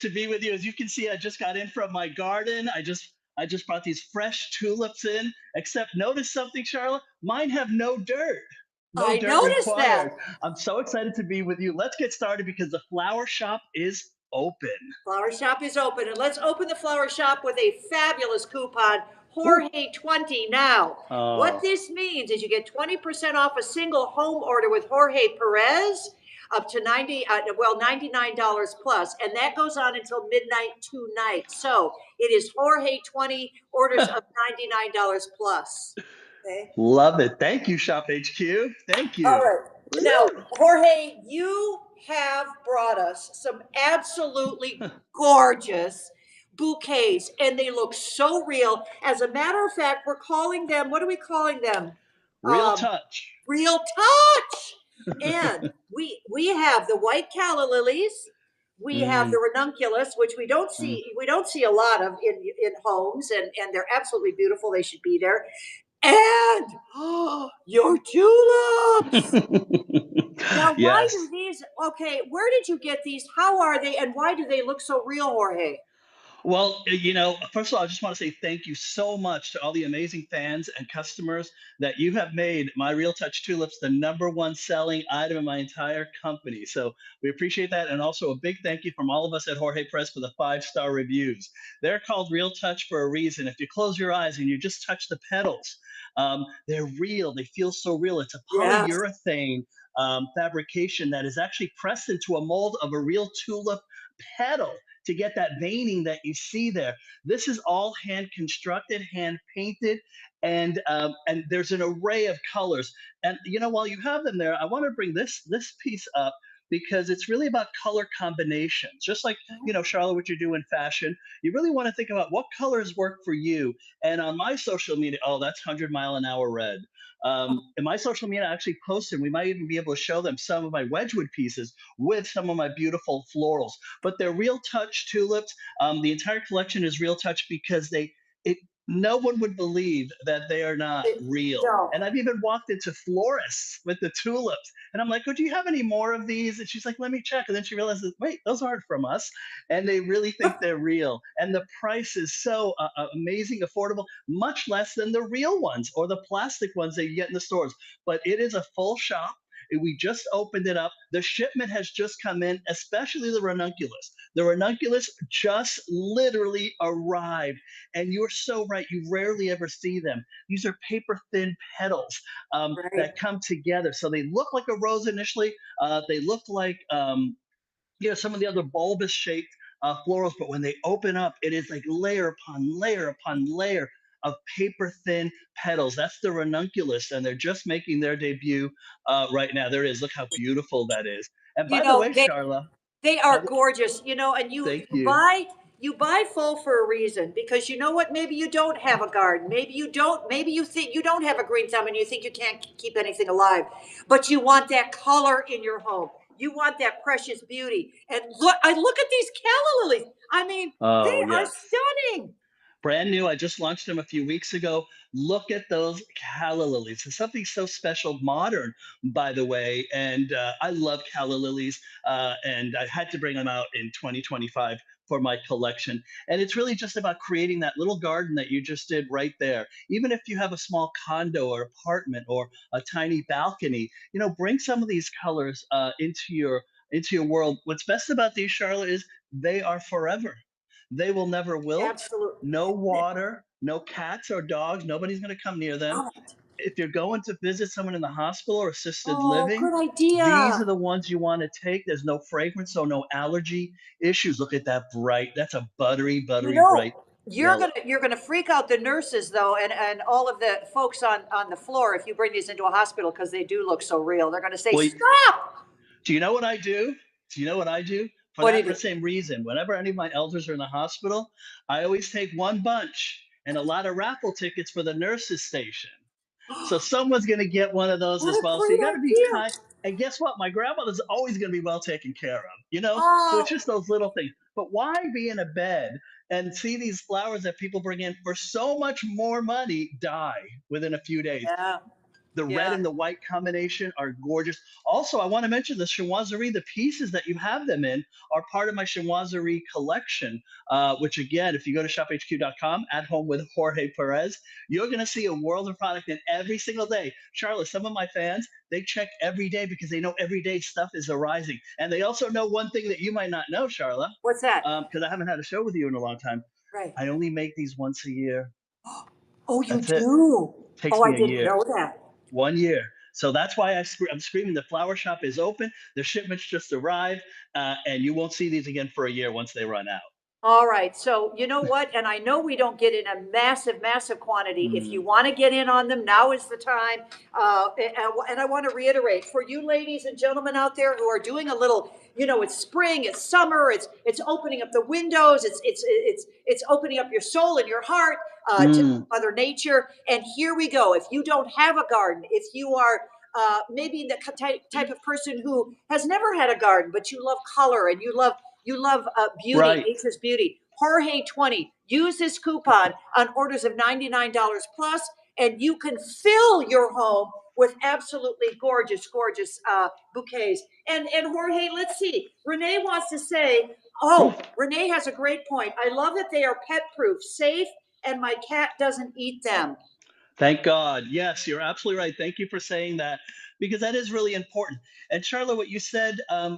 to be with you. As you can see, I just got in from my garden. I just brought these fresh tulips in. Except notice something, Charlotte. Mine have no dirt. No I dirt noticed that. required. I'm so excited to be with you. Let's get started because the flower shop is open. Flower shop is open, and let's open the flower shop with a fabulous coupon, Woo. Jorge 20 now. What Oh, this means is you get 20% off a single home order with Jorge Perez up to $99 plus, and that goes on until midnight tonight. So it is Jorge 20 orders of $99 plus. Okay. love it. Thank you, Shop HQ. Thank All you. right. Now, Jorge, you have brought us some absolutely gorgeous bouquets, and they look so real. As a matter of fact, we're calling them, what are we calling them? Real Um, touch. Real touch. And we have the white calla lilies. We have the Mm, ranunculus, which mm. we don't see a lot of in homes, and they're absolutely beautiful. They should be there. And your tulips. Now, why do Yes. these? Okay, where did you get these? How are they? And why do they look so real, Jorge? Well, first of all, I just want to say thank you so much to all the amazing fans and customers that you have made my Real Touch tulips the number one selling item in my entire company. So we appreciate that. And also a big thank you from all of us at Jorge Press for the 5-star reviews. They're called Real Touch for a reason. If you close your eyes and you just touch the petals, they're real. They feel so real. It's a Yes. polyurethane fabrication that is actually pressed into a mold of a real tulip petal to get that veining that you see there. This is all hand constructed, hand painted, and there's an array of colors. And while you have them there, I want to bring this piece up because it's really about color combinations. Just like Charlotte, what you do in fashion, you really want to think about what colors work for you. And on my social media, oh, that's 100-mile-an-hour red. In my social media, I actually posted. We might even be able to show them some of my Wedgwood pieces with some of my beautiful florals, but they're real touch tulips. The entire collection is real touch because it no one would believe that they are not real. No. And I've even walked into florists with the tulips, and I'm like, "Oh, do you have any more of these?" And she's like, "Let me check." And then she realizes, wait, those aren't from us, and they really think they're real. And the price is so amazing, affordable, much less than the real ones or the plastic ones that you get in the stores. But it is a full shop. We just opened it up. The shipment has just come in, especially the ranunculus. The ranunculus just literally arrived. And you're so right. You rarely ever see them. These are paper thin petals Right. that come together. So they look like a rose initially. They look like some of the other bulbous shaped florals, but when they open up, it is like layer upon layer upon layer of paper thin petals. That's the ranunculus, and they're just making their debut right now. There it is. Look how beautiful that is. And You by the know, way, Charla, they by are the, gorgeous, and thank you you. buy full for a reason, because you know what? Maybe you don't have a garden. Maybe you think you don't have a green thumb and you think you can't keep anything alive, but you want that color in your home. You want that precious beauty. And look at these calla lilies. I mean, Oh, they are yes. stunning. Brand new. I just launched them a few weeks ago. Look at those calla lilies. It's something so special, modern, by the way. And I love calla lilies. And I had to bring them out in 2025 for my collection. And it's really just about creating that little garden that you just did right there. Even if you have a small condo or apartment or a tiny balcony, bring some of these colors into your world. What's best about these, Charlotte, is they are forever. They will never wilt. Absolutely. No water, no cats or dogs. Nobody's going to come near them. If you're going to visit someone in the hospital or assisted Oh, living, good these are idea. the ones you want to take. There's no fragrance, so no allergy issues. Look at that bright. That's a buttery, You buttery bright know, yellow. you're gonna freak out the nurses though, and all of the folks on the floor if you bring these into a hospital, because they do look so real. They're gonna say, Well, "Stop!" do you know what I do? Do you know what I do? For What do you that do? same reason, whenever any of my elders are in the hospital, I always take one bunch and a lot of raffle tickets for the nurses station. So someone's going to get one of those What as a well. So great you got to be idea! kind. And guess what? My grandmother's always going to be well taken care of. So it's Oh, just those little things. But why be in a bed and see these flowers that people bring in for so much more money die within a few days? yeah, The red Yeah. and the white combination are gorgeous. Also, I want to mention the chinoiserie. The pieces that you have them in are part of my chinoiserie collection, which again, if you go to shophq.com, at home with Jorge Perez, you're going to see a world of product in every single day. Charlotte, some of my fans, they check every day because they know every day stuff is arising. And they also know one thing that you might not know, Charlotte, What's that? because I haven't had a show with you in a long time. Right. I only make these once a year. Oh, you That's it. do? Takes Oh, I me a didn't year. know that. 1 year. So that's why I'm screaming. The flower shop is open. The shipments just arrived, and you won't see these again for a year once they run out. All right. So you know what? And I know we don't get in a massive, massive quantity. If you Mm, want to get in on them, now is the time. And I want to reiterate for you ladies and gentlemen out there who are doing a little, it's spring, it's summer, it's opening up the windows, it's opening up your soul and your heart to mm, Mother Nature. And here we go. If you don't have a garden, if you are maybe the type of person who has never had a garden, but you love color and you love beauty, right. nature's beauty. Jorge 20. Use this coupon on orders of $99 plus, and you can fill your home with absolutely gorgeous, gorgeous bouquets. And Jorge, let's see. Renee wants to say, Renee has a great point. I love that they are pet proof, safe, and my cat doesn't eat them. Thank God. Yes, you're absolutely right. Thank you for saying that because that is really important. And Charlotte, what you said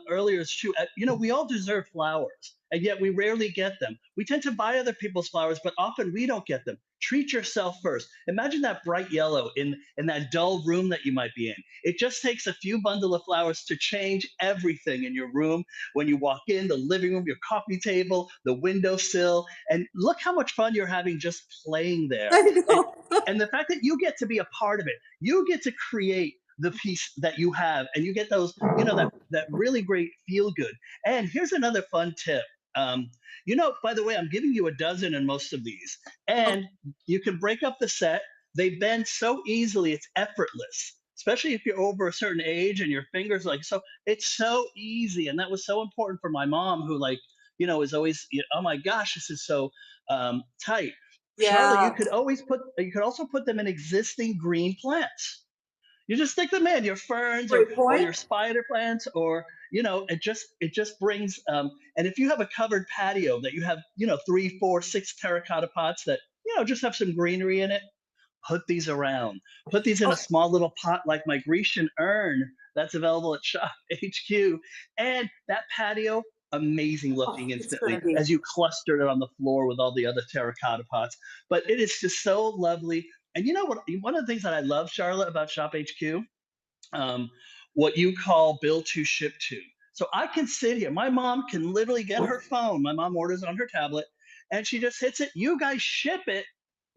earlier is true. We all deserve flowers, and yet we rarely get them. We tend to buy other people's flowers, but often we don't get them. Treat yourself first. Imagine that bright yellow in that dull room that you might be in. It just takes a few bundle of flowers to change everything in your room. When you walk in, the living room, your coffee table, the windowsill, and look how much fun you're having just playing there. I And know. and the fact that you get to be a part of it, you get to create the piece that you have, and you get those, that really great feel good. And here's another fun tip. By the way, I'm giving you a dozen in most of these, and you can break up the set. They bend so easily, it's effortless. Especially if you're over a certain age and your fingers like so, it's so easy, and that was so important for my mom, who is always, oh my gosh, this is so tight. Charlotte, Yeah. you could also put them in existing green plants. You just stick them in your ferns or Great or point. your spider plants, or it just brings and if you have a covered patio that you have, 3, 4, 6 terracotta pots that just have some greenery in it, put these around. Put these in a Oh, small little pot like my Grecian urn that's available at Shop HQ. And that patio, amazing oh, looking it's going instantly to be. as you clustered it on the floor with all the other terracotta pots. But it is just so lovely. And you know what? One of the things that I love, Charlotte, about Shop HQ, um, what you call bill to ship to. So I can sit here. My mom can literally get her phone. My mom orders on her tablet, and she just hits it. You guys ship it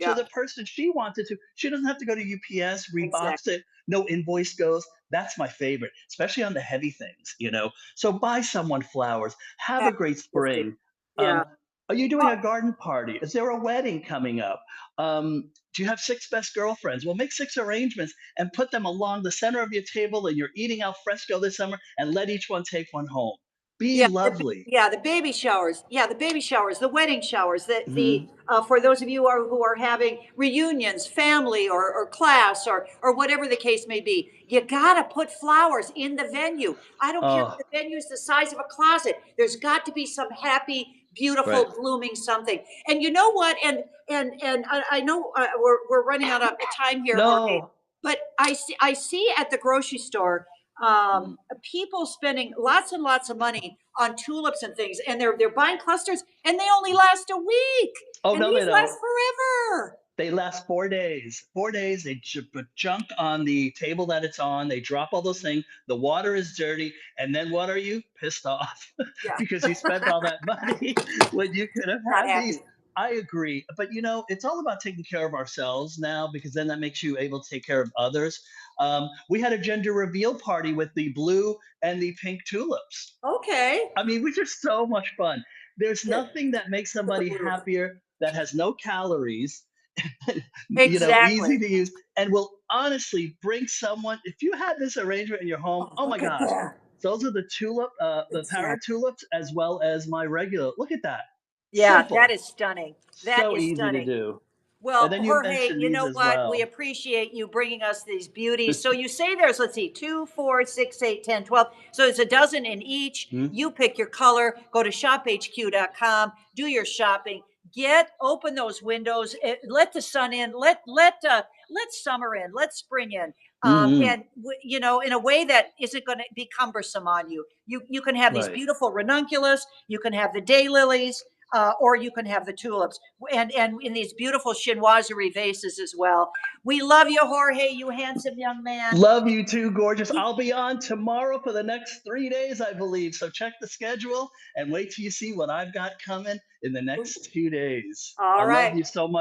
to Yeah, the person she wanted to. She doesn't have to go to UPS, rebox exactly. it. No invoice goes. That's my favorite, especially on the heavy things. So buy someone flowers. Have a Happy great gifting. spring. Yeah. Are you doing Oh, a garden party? Is there a wedding coming up? Do you have six best girlfriends? Well, make six arrangements and put them along the center of your table, and you're eating al fresco this summer, and let each one take one home. Be yeah, lovely. the baby showers. Yeah, the baby showers, the wedding showers. The Hmm. for those of you who are having reunions, family or class or whatever the case may be, you gotta put flowers in the venue. I don't care Oh, if the venue is the size of a closet. There's got to be some happy, right. beautiful, blooming something. And you know what? And I know we're running out of time here, Jorge. No. But I see at the grocery store Mm. people spending lots and lots of money on tulips and things, and they're buying clusters, and they only last a week, Oh, and no, these they last don't. forever. They last 4 days. 4 days, they put junk on the table that it's on. They drop all those things. The water is dirty. And then what are you? Pissed off Yeah, because you spent all that money when you could have not had these. happy. I agree. But it's all about taking care of ourselves now, because then that makes you able to take care of others. We had a gender reveal party with the blue and the pink tulips. Okay. I mean, which are so much fun. There's Yeah, nothing that makes for the somebody blue. happier that has no calories, easy Exactly. to use, and will honestly bring someone. If you had this arrangement in your home, Oh, oh my look at gosh, that. those are the para Exactly. tulips as well as my regular. Look at that. Yeah, that Simple, is stunning. That so is easy to stunning. do. And Well, then you Jorge, mentioned you these know as what? We well. appreciate you bringing us these beauties. So you say there's, let's see, 2, 4, 6, 8, 10, 12. So it's a dozen in each. Hmm? You pick your color, go to shophq.com, do your shopping, open those windows, let the sun in, let summer in, let spring in. Hmm. And you know, in a way that isn't going to be cumbersome on you. You can have these Right. beautiful ranunculus, you can have the daylilies, or you can have the tulips, and in these beautiful chinoiserie vases as well. We love you, Jorge, you handsome young man. Love you too, gorgeous. I'll be on tomorrow for the next 3 days, I believe. So check the schedule and wait till you see what I've got coming in the next 2 days. I All love right. you so much.